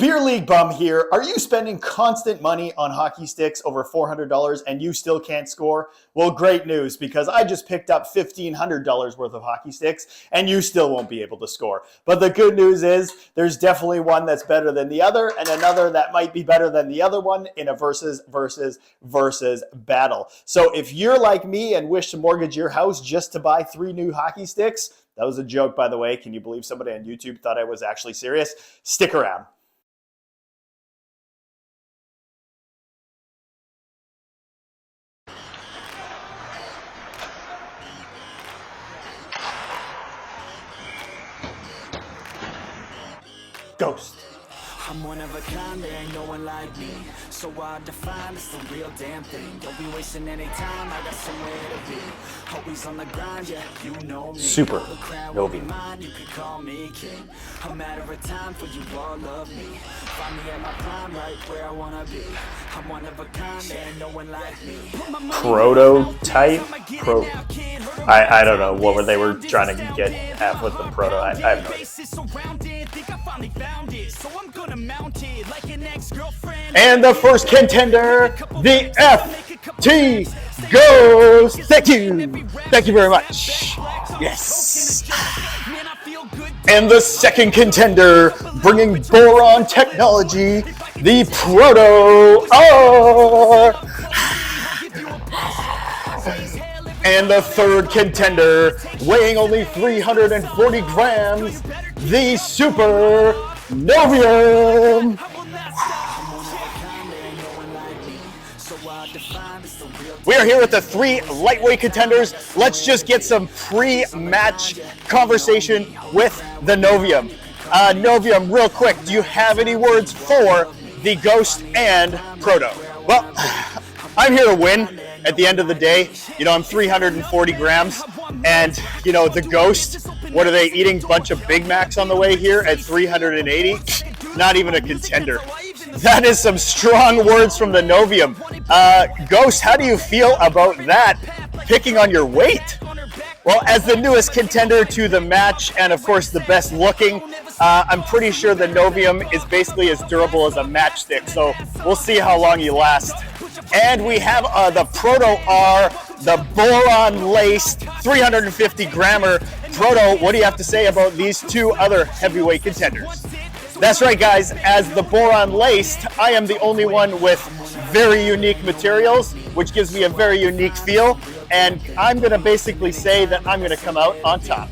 Beer League Bum here. Are you spending constant money on hockey sticks over $400 and you still can't score? Well, great news, because I just picked up $1,500 worth of hockey sticks and you still won't be able to score. But the good news is there's definitely one that's better than the other and another that might be better than the other one in a versus battle. So if you're like me and wish to mortgage your house just to buy 3 new hockey sticks, that was a joke, by the way. Can you believe somebody on YouTube thought I was actually serious? Stick around. Ghost. I'm one of a kind, there ain't no one like me. So hard to find, it's the real damn thing. Don't be wasting any time, I got somewhere to be. Always on the grind, yeah, you know me. Super novium. You can call me king. A matter of time for you all love me. Find me at my prime, right where I wanna be. I'm one of a kind, there ain't no one like me. Prototype? I don't know what they were trying to get at with the proto. I have no idea. And the first contender, the FT Ghost. Thank you. Thank you very much. Yes. And the second contender, bringing boron technology, the Proto R. And the third contender, weighing only 340 grams, the Super Novium. We are here with the 3 lightweight contenders. Let's just get some pre-match conversation with the Novium. Novium, real quick, do you have any words for the Ghost and Proto? Well, I'm here to win. At the end of the day, you know, I'm 340 grams, and, you know, the Ghost, what are they eating? Bunch of Big Macs on the way here at 380? Not even a contender. That is some strong words from the Novium. Ghost, how do you feel about that, picking on your weight? Well, as the newest contender to the match, and of course the best looking, I'm pretty sure the Novium is basically as durable as a matchstick, so we'll see how long you last. And we have the Proto R, the boron-laced 350-grammer. Proto, what do you have to say about these 2 other heavyweight contenders? That's right, guys. As the boron-laced, I am the only one with very unique materials, which gives me a very unique feel. And I'm going to basically say that I'm going to come out on top.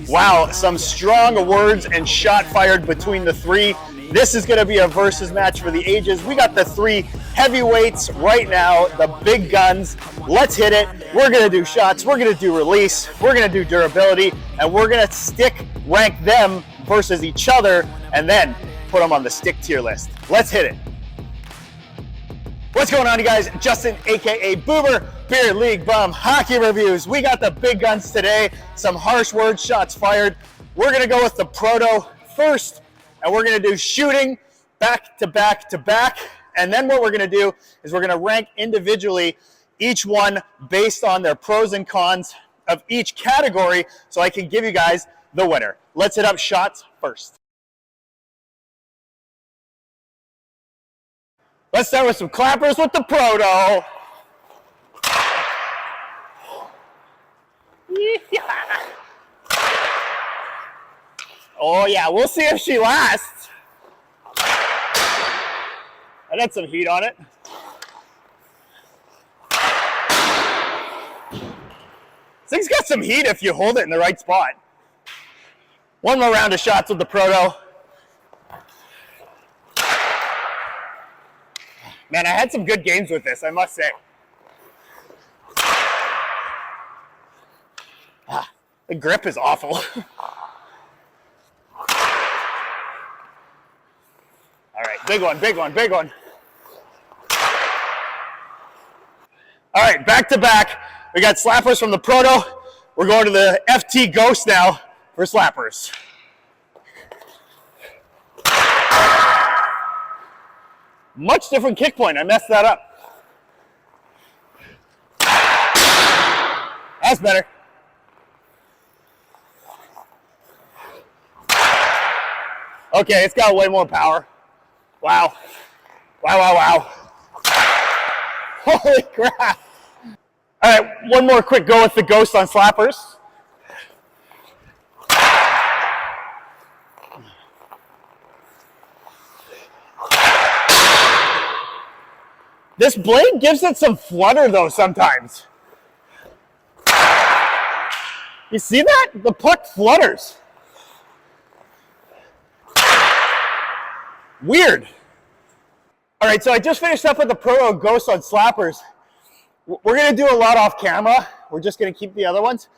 Wow, some strong words and shot fired between the 3. This is going to be a versus match for the ages. We got the 3 heavyweights right now, the big guns. Let's hit it. We're going to do shots. We're going to do release. We're going to do durability. And we're going to stick rank them versus each other and then put them on the stick tier list. Let's hit it. What's going on, you guys? Justin, aka Boomer, Beer League Bum Hockey Reviews. We got the big guns today. Some harsh words, shots fired. We're going to go with the Proto first. And we're going to do shooting back to back to back. And then what we're going to do is we're going to rank individually each one based on their pros and cons of each category so I can give you guys the winner. Let's hit up shots first. Let's start with some clappers with the Proto. Yeah. Oh yeah, we'll see if she lasts. That had some heat on it. This thing's got some heat if you hold it in the right spot. One more round of shots with the Proto. Man, I had some good games with this, I must say. The grip is awful. All right, big one, big one, big one. All right, back to back. We got slappers from the Proto. We're going to the FT Ghost now for slappers. Much different kick point. I messed that up. That's better. Okay, it's got way more power. Wow. Wow, wow, wow. Holy crap. All right, one more quick go with the ghost on slappers. This blade gives it some flutter though sometimes. You see that? The puck flutters. Weird. All right, so I just finished up with the Proto Ghost on slappers. We're gonna do a lot off camera. We're just gonna keep the other ones.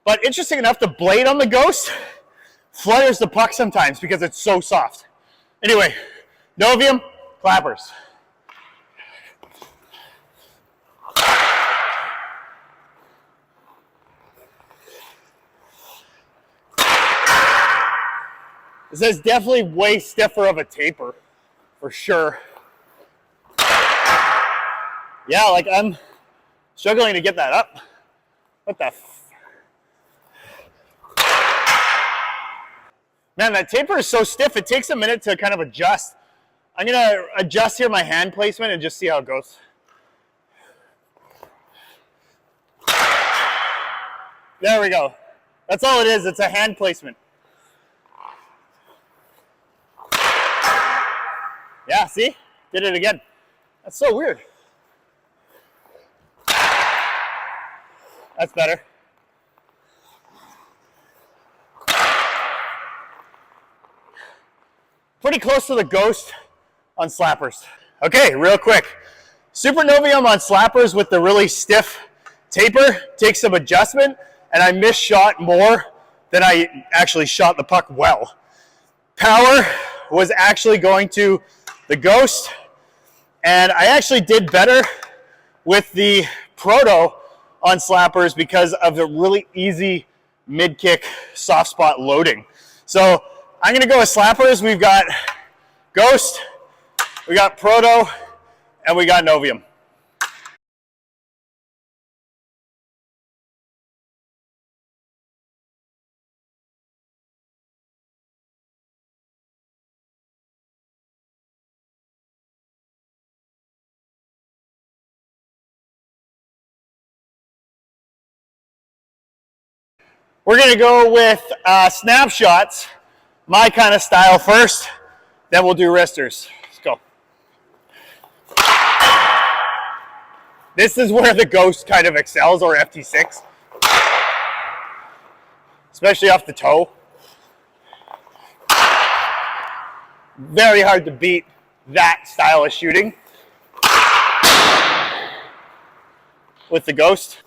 But interesting enough, the blade on the Ghost flutters the puck sometimes because it's so soft. Anyway, novium, clappers. This is definitely way stiffer of a taper, for sure. Yeah, like I'm struggling to get that up. What the Man, that taper is so stiff, it takes a minute to kind of adjust. I'm gonna adjust here my hand placement and just see how it goes. There we go. That's all it is, it's a hand placement. Yeah, see? Did it again. That's so weird. That's better. Pretty close to the Ghost on slappers. Okay, real quick. Super novium on slappers with the really stiff taper takes some adjustment, and I missed shot more than I actually shot the puck well. Power was actually going to the Ghost, and I actually did better with the Proto on slappers because of the really easy mid-kick soft spot loading. So I'm gonna go with slappers. We've got Ghost, we got Proto, and we got novium. We're gonna go with snapshots, my kind of style first, then we'll do wristers. Let's go. This is where the Ghost kind of excels, or FT6. Especially off the toe. Very hard to beat that style of shooting with the Ghost.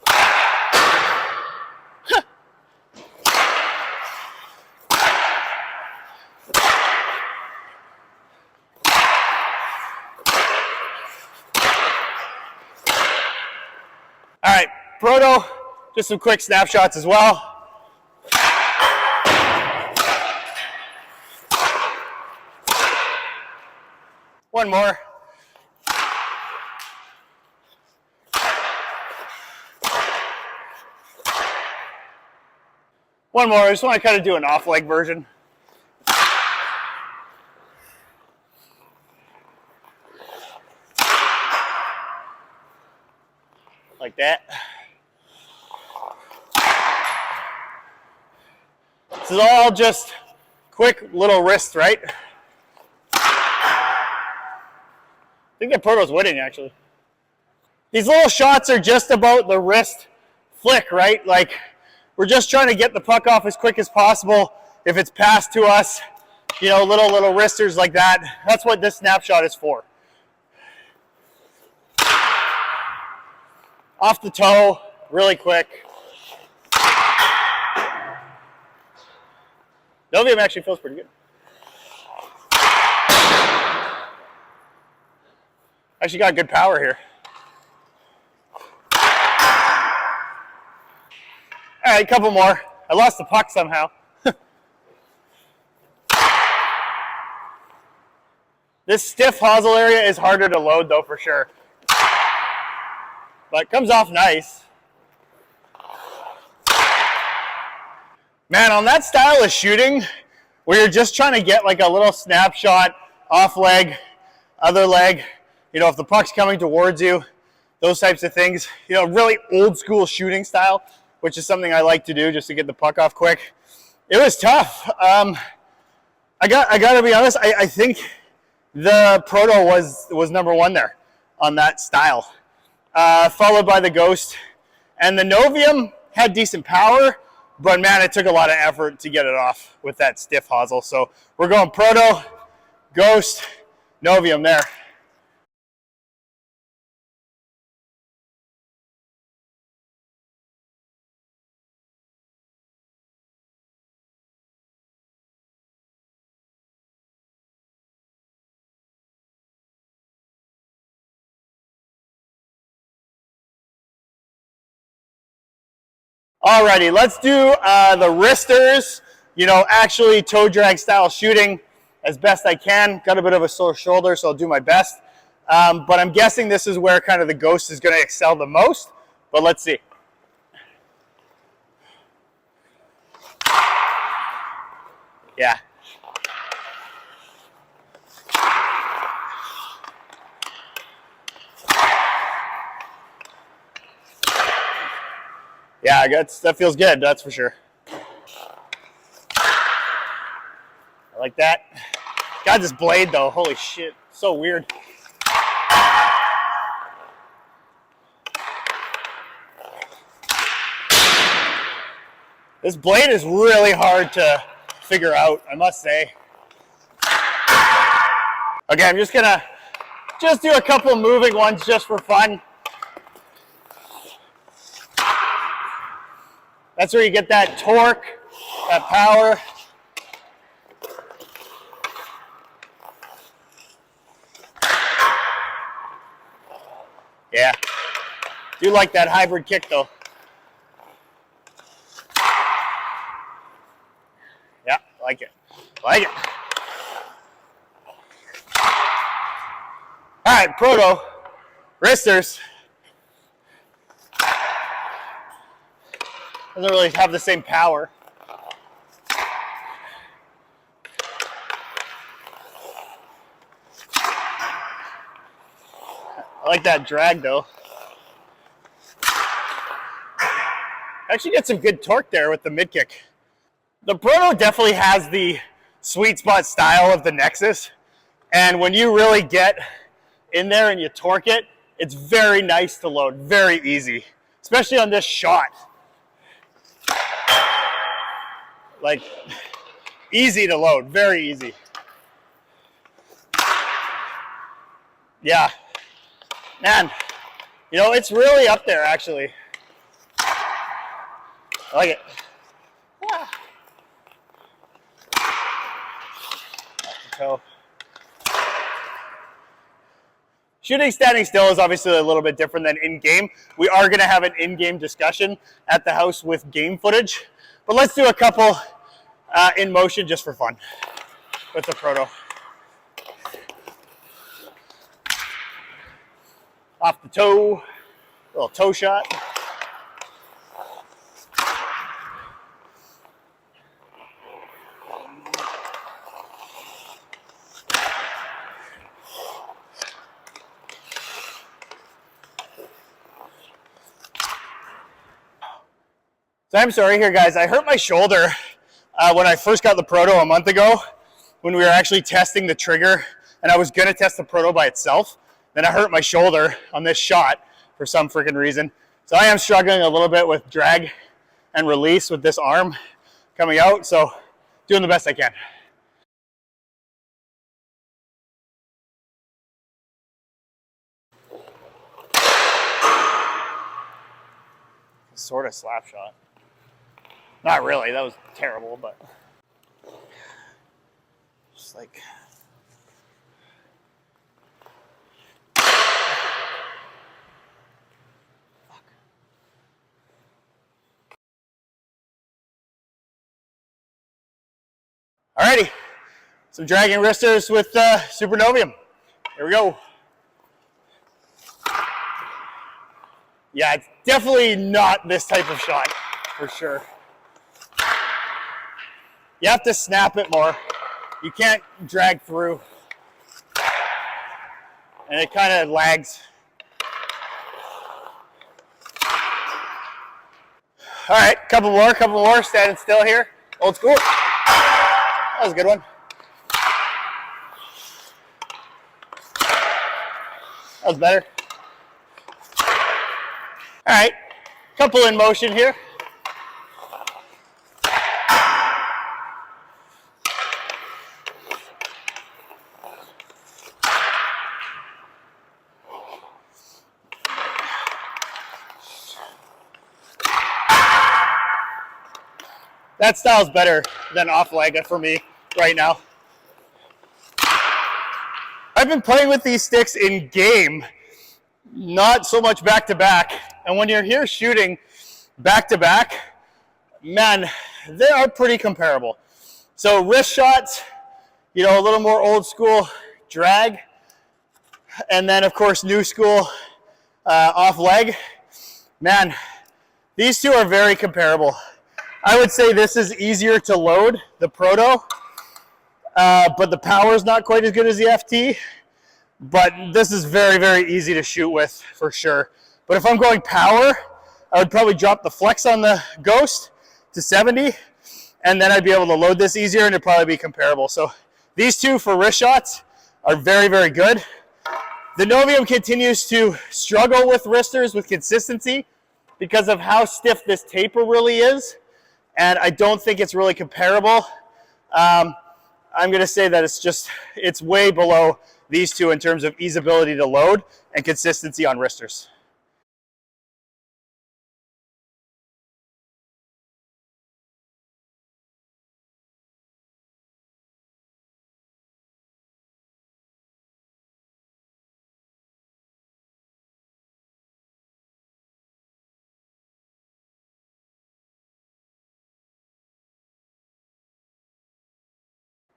All right, Proto, just some quick snapshots as well. One more. One more, I just want to kind of do an off-leg version. Like that. This is all just quick little wrists, right? I think the Proto's winning, actually. These little shots are just about the wrist flick, right? Like, we're just trying to get the puck off as quick as possible. If it's passed to us, you know, little wristers like that. That's what this snapshot is for. Off the toe, really quick. Novium actually feels pretty good. Actually got good power here. All right, a couple more. I lost the puck somehow. This stiff hosel area is harder to load though, for sure. But it comes off nice. Man, on that style of shooting, where you're just trying to get like a little snapshot off leg, Other leg, you know, if the puck's coming towards you, those types of things. You know, really old school shooting style, which is something I like to do just to get the puck off quick. It was tough. I got to be honest. I think the proto was number one there on that style, followed by the ghost, and the novium had decent power, but man, it took a lot of effort to get it off with that stiff hosel. So we're going proto, ghost, novium there. Alrighty, let's do the wristers, you know, actually toe drag style shooting as best I can. Got a bit of a sore shoulder, so I'll do my best. But I'm guessing this is where kind of the ghost is going to excel the most, but let's see. Yeah. Yeah, that feels good, that's for sure. I like that. God, this blade though, holy shit, so weird. This blade is really hard to figure out, I must say. Okay, I'm just gonna do a couple of moving ones just for fun. That's where you get that torque, that power. Yeah, do like that hybrid kick though. Yeah, like it, like it. All right, proto, wristers. Doesn't really have the same power. I like that drag though. Actually get some good torque there with the mid kick. The proto definitely has the sweet spot style of the Nexus. And when you really get in there and you torque it, it's very nice to load, very easy, especially on this shot. Like, easy to load, very easy. Yeah, man, you know, it's really up there actually. I like it. Yeah. Off the toe. Shooting standing still is obviously a little bit different than in-game. We are going to have an in-game discussion at the house with game footage. But let's do a couple in motion just for fun with the proto. Off the toe, little toe shot. So I'm sorry here, guys. I hurt my shoulder when I first got the proto a month ago when we were actually testing the trigger, and I was going to test the proto by itself. Then I hurt my shoulder on this shot for some freaking reason. So I am struggling a little bit with drag and release with this arm coming out. So doing the best I can. Sort of slap shot. Not really, that was terrible, but just like. Alrighty, some dragging wristers with Super Novium. Here we go. Yeah, it's definitely not this type of shot, for sure. You have to snap it more. You can't drag through. and it kind of lags. All right, couple more, standing still here. Old school. That was a good one. That was better. All right, couple in motion here. That style's better than off leg for me right now. I've been playing with these sticks in game, not so much back to back. And when you're here shooting back to back, man, they are pretty comparable. So wrist shots, you know, a little more old school drag. And then of course, new school off leg. Man, these two are very comparable. I would say this is easier to load, the Proto, but the power is not quite as good as the FT. But this is very, very easy to shoot with for sure. But if I'm going power, I would probably drop the flex on the Ghost to 70, and then I'd be able to load this easier and it'd probably be comparable. So these two for wrist shots are very, very good. The Novium continues to struggle with wristers with consistency because of how stiff this taper really is. And I don't think it's really comparable. I'm going to say that it's way below these two in terms of easeability to load and consistency on wristers.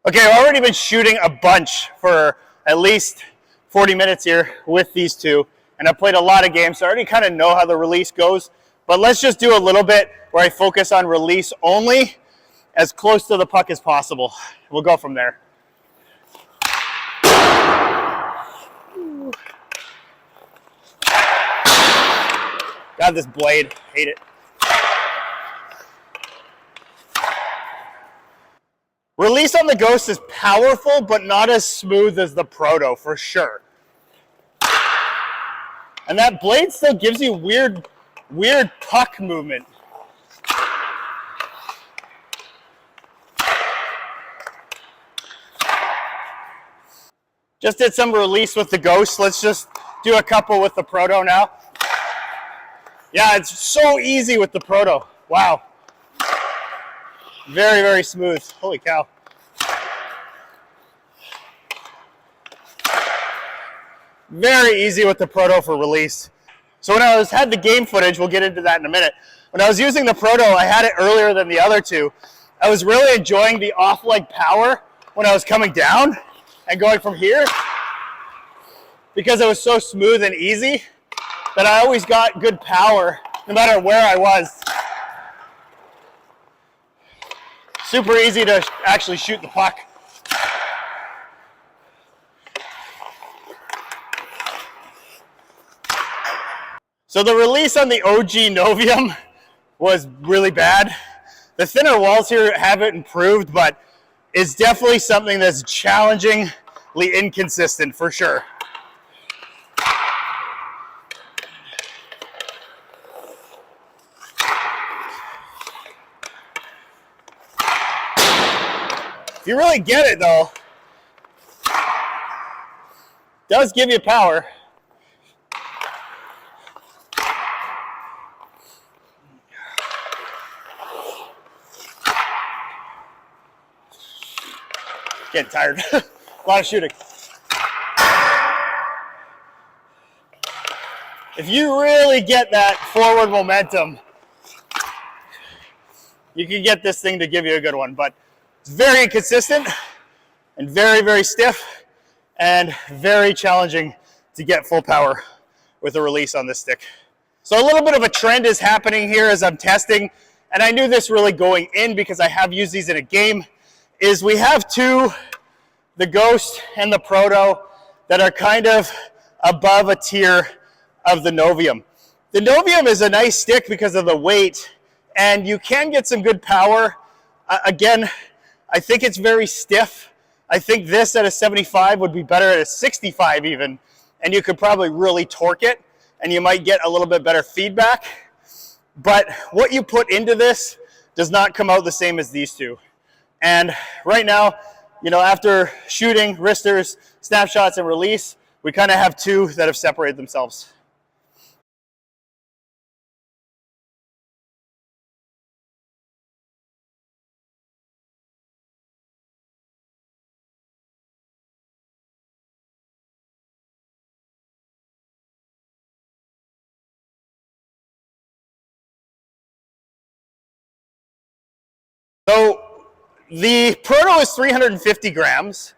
Okay, I've already been shooting a bunch for at least 40 minutes here with these two, and I've played a lot of games, so I already kind of know how the release goes. But let's just do a little bit where I focus on release only, as close to the puck as possible. We'll go from there. God, this blade, hate it. Release on the Ghost is powerful, but not as smooth as the Proto, for sure. And that blade still gives you weird puck movement. Just did some release with the Ghost. Let's just do a couple with the Proto now. Yeah, it's so easy with the Proto. Wow. Very, very smooth. Holy cow. Very easy with the Proto for release. So when I had the game footage, we'll get into that in a minute. When I was using the Proto, I had it earlier than the other two. I was really enjoying the off-leg power when I was coming down and going from here, because it was so smooth and easy that I always got good power no matter where I was. Super easy to actually shoot the puck. So the release on the OG Novium was really bad. The thinner walls here haven't improved, but it's definitely something that's challengingly inconsistent for sure. If you really get it though, it does give you power. Getting tired. A lot of shooting. If you really get that forward momentum, you can get this thing to give you a good one, but it's very inconsistent and very, very stiff and very challenging to get full power with a release on this stick. So a little bit of a trend is happening here as I'm testing, and I knew this really going in because I have used these in a game, is we have two, the Ghost and the Proto, that are kind of above a tier of the novium. The novium is a nice stick because of the weight, and you can get some good power. Again, I think it's very stiff. I think this at a 75 would be better at a 65 even, and you could probably really torque it, and you might get a little bit better feedback. But what you put into this does not come out the same as these two. And right now, you know, after shooting, wristers, snapshots, and release, we kind of have two that have separated themselves. So the proto is 350 grams.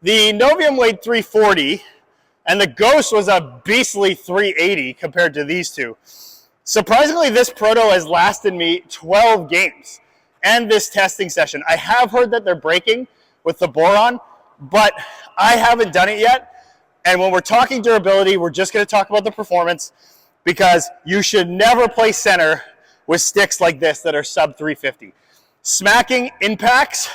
The novium weighed 340, and the ghost was a beastly 380 compared to these two. Surprisingly, this proto has lasted me 12 games and this testing session. I have heard that they're breaking with the boron, but I haven't done it yet. And when we're talking durability, we're just going to talk about the performance, because you should never play center with sticks like this that are sub 350. Smacking impacts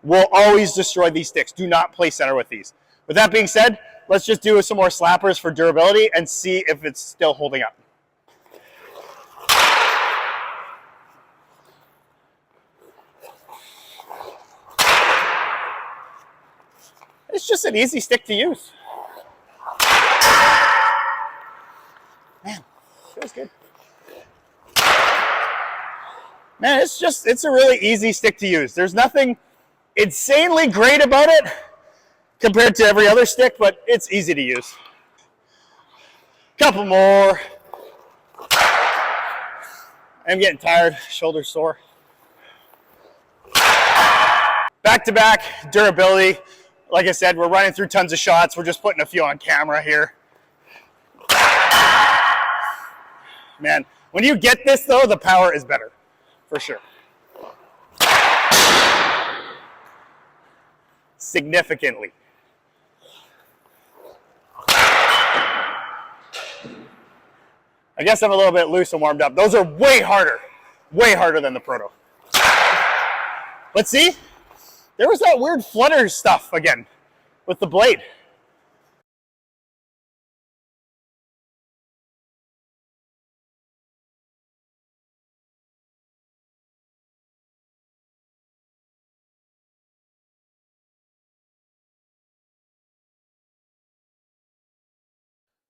will always destroy these sticks. Do not play center with these. With that being said, let's just do some more slappers for durability and see if it's still holding up. It's just an easy stick to use. Man, feels good. Man, it's a really easy stick to use. There's nothing insanely great about it compared to every other stick, but it's easy to use. Couple more. I'm getting tired, shoulder sore. Back to back durability. Like I said, we're running through tons of shots. We're just putting a few on camera here. Man, when you get this though, the power is better, for sure. Significantly. I guess I'm a little bit loose and warmed up. Those are way harder than the proto. But see, there was that weird flutter stuff again with the blade.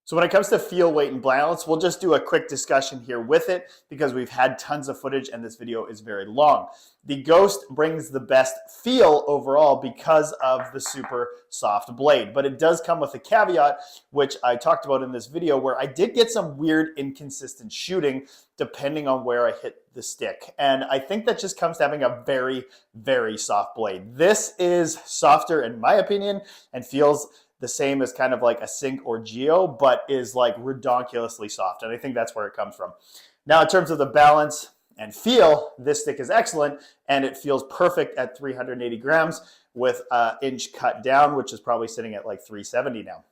So when it comes to feel, weight, and balance, we'll just do a quick discussion here with it because we've had tons of footage and this video is very long. The Ghost brings the best feel overall because of the super soft blade, but it does come with a caveat, which I talked about in this video, where I did get some weird inconsistent shooting depending on where I hit the stick. And I think that just comes to having a very, very soft blade. This is softer in my opinion and feels the same as kind of like a Sync or Geo, but is like redonkulously soft. And I think that's where it comes from. Now, in terms of the balance and feel, this stick is excellent and it feels perfect at 380 grams with an inch cut down, which is probably sitting at like 370 now.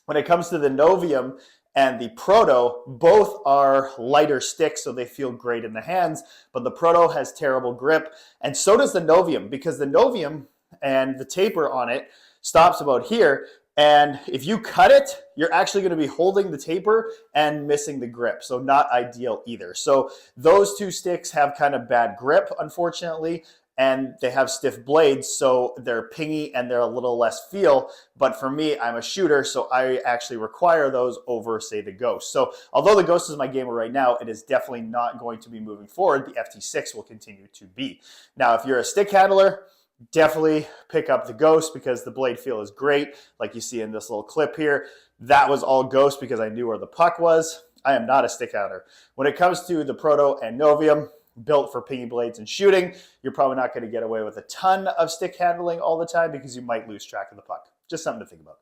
When it comes to the Novium and the Proto, both are lighter sticks, so they feel great in the hands, but the Proto has terrible grip, and so does the Novium, because the Novium and the taper on it stops about here, and if you cut it, you're actually going to be holding the taper and missing the grip, so not ideal either. So those two sticks have kind of bad grip, unfortunately, and they have stiff blades, so they're pingy and they're a little less feel. But for me, I'm a shooter, so I actually require those over, say, the Ghost. So although the Ghost is my gamer right now, it is definitely not going to be moving forward. The FT6 will continue to be. Now, if you're a stick handler, definitely pick up the Ghost because the blade feel is great. Like you see in this little clip here, that was all Ghost because I knew where the puck was. I am not a stick handler. When it comes to the Proto and Novium, built for pingy blades and shooting, you're probably not going to get away with a ton of stick handling all the time because you might lose track of the puck. Just something to think about.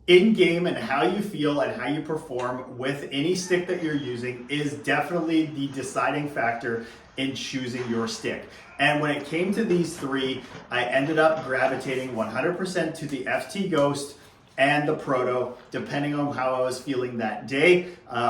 in game and how you feel and how you perform with any stick that you're using is definitely the deciding factor in choosing your stick. And when it came to these three, I ended up gravitating 100% to the FT Ghost and the Proto, depending on how I was feeling that day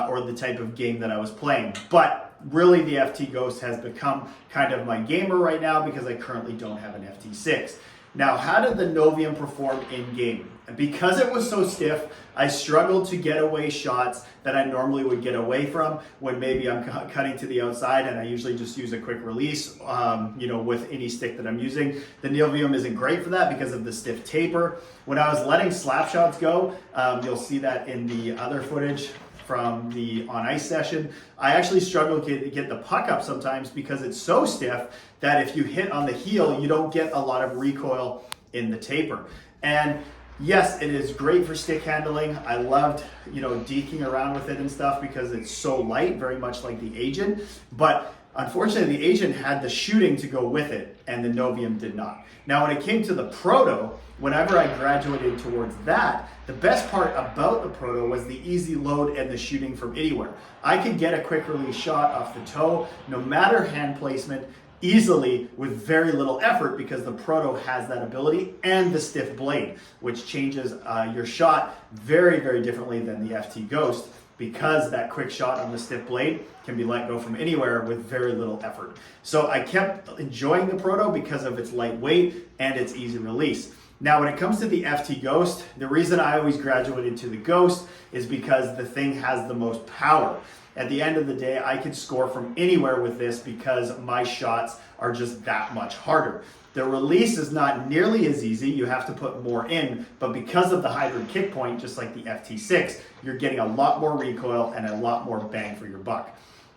or the type of game that I was playing. But really the FT Ghost has become kind of my gamer right now because I currently don't have an FT6. Now, how did the novium perform in game? Because it was so stiff, I struggled to get away shots that I normally would get away from when maybe I'm cutting to the outside, and I usually just use a quick release, with any stick that I'm using. The novium isn't great for that because of the stiff taper. When I was letting slap shots go, you'll see that in the other footage from the on ice session, I actually struggle to get the puck up sometimes because it's so stiff that if you hit on the heel, you don't get a lot of recoil in the taper. And yes, it is great for stick handling. I loved, deking around with it and stuff because it's so light, very much like the Agent. But unfortunately, the Agent had the shooting to go with it, and the novium did not. Now, when it came to the Proto, whenever I graduated towards that, the best part about the Proto was the easy load and the shooting from anywhere. I could get a quick release shot off the toe, no matter hand placement, easily with very little effort because the Proto has that ability and the stiff blade, which changes your shot very, very differently than the FT Ghost because that quick shot on the stiff blade can be let go from anywhere with very little effort. So I kept enjoying the Proto because of its lightweight and its easy release. Now, when it comes to the FT Ghost, the reason I always graduated to the Ghost is because the thing has the most power. At the end of the day, I could score from anywhere with this because my shots are just that much harder. The release is not nearly as easy. You have to put more in, but because of the hybrid kick point, just like the FT6, you're getting a lot more recoil and a lot more bang for your buck.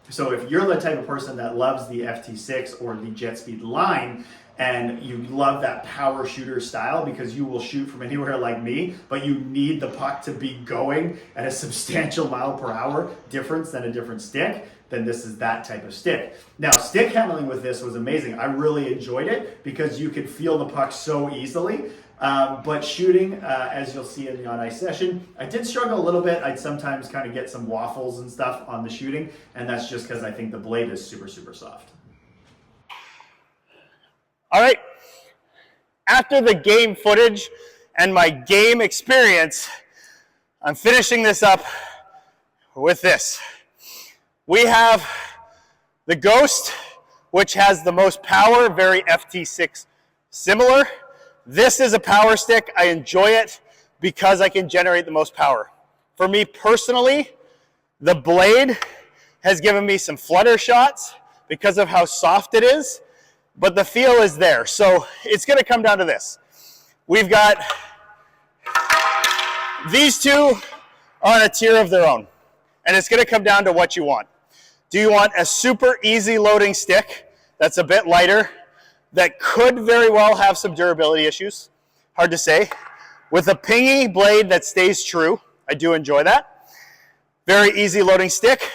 So if you're the type of person that loves the FT6 or the Jet Speed line, and you love that power shooter style because you will shoot from anywhere like me, but you need the puck to be going at a substantial mile per hour difference than a different stick, then this is that type of stick. Now, stick handling with this was amazing. I really enjoyed it because you could feel the puck so easily. But shooting, as you'll see in the on ice session, I did struggle a little bit. I'd sometimes kind of get some waffles and stuff on the shooting, and that's just because I think the blade is super, super soft. All right, after the game footage and my game experience, I'm finishing this up with this. We have the Ghost, which has the most power, very FT6 similar. This is a power stick. I enjoy it because I can generate the most power. For me personally, the blade has given me some flutter shots because of how soft it is, but the feel is there. So it's gonna come down to this. We've got these two on a tier of their own, and it's gonna come down to what you want. Do you want a super easy loading stick that's a bit lighter, that could very well have some durability issues, hard to say, with a pingy blade that stays true? I do enjoy that. Very easy loading stick,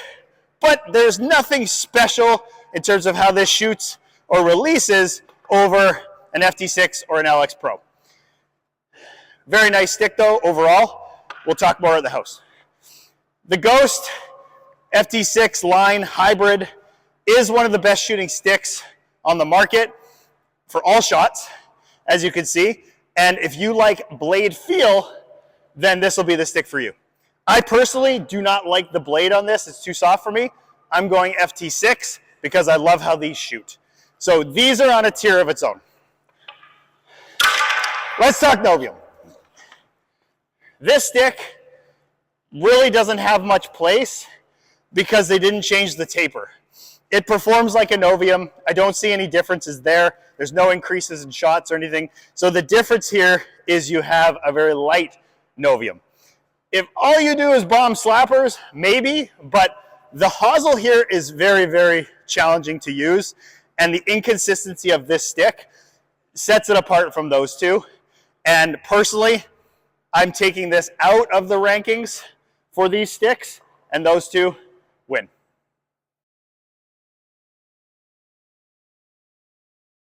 but there's nothing special in terms of how this shoots or releases over an FT6 or an LX Pro. Very nice stick though, overall. We'll talk more at the house. The Ghost FT6 line hybrid is one of the best shooting sticks on the market for all shots, as you can see. And if you like blade feel, then this will be the stick for you. I personally do not like the blade on this. It's too soft for me. I'm going FT6 because I love how these shoot. So these are on a tier of its own. Let's talk novium. This stick really doesn't have much place because they didn't change the taper. It performs like a novium. I don't see any differences there. There's no increases in shots or anything. So the difference here is you have a very light novium. If all you do is bomb slappers, maybe, but the hosel here is very, very challenging to use, and the inconsistency of this stick sets it apart from those two. And personally, I'm taking this out of the rankings for these sticks, and those two win.